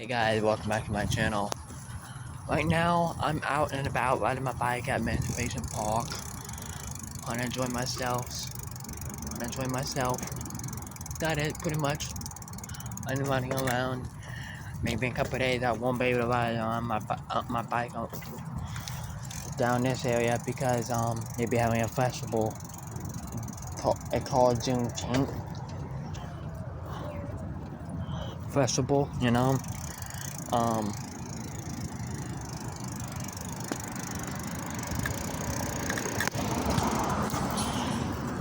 Hey guys, welcome back to my channel. Right now, I'm out and about riding my bike at Emancipation Park. Wanna enjoy myself. That is pretty much. I'm riding around. Maybe in a couple of days I won't be able to ride on my bike down this area because they'll be having a festival. It's called Juneteenth Festival, you know.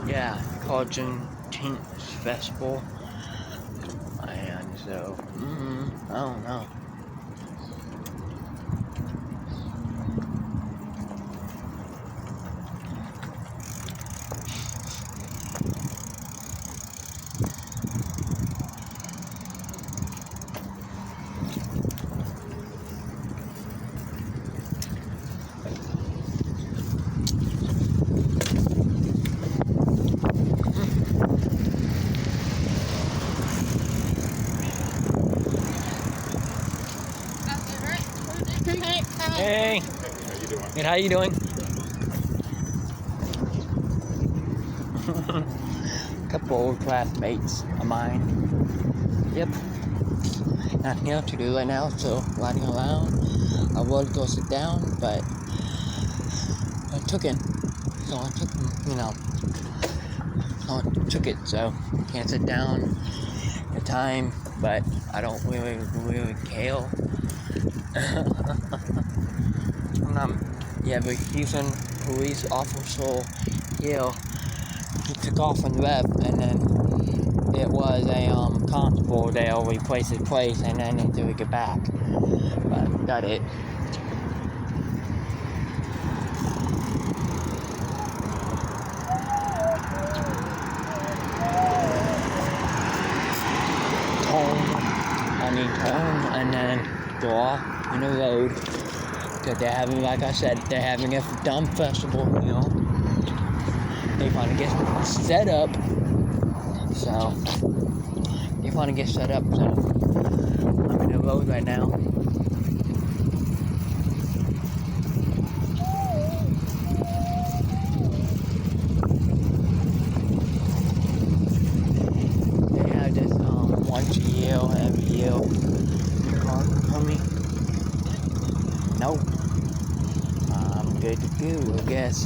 Yeah, called Juneteenth Festival. And so, I don't know. Hey, good, how you doing? Couple old classmates of mine. Yep. Nothing else to do right now, so riding around. I would go sit down, but I took it. So I took, took it, so can't sit down at time, but I don't really care. Yeah, but Houston police officer here, he took off and left, and then it was a constable there replaced his place, and then until we get back. But got it. Turn and then go off in the road. Because they're having, like I said, they're having a dumb festival, you know. They want to get set up. So, I'm in the road right now. They have this, once a year, every year. Homie. Nope. I'm good to go, I guess.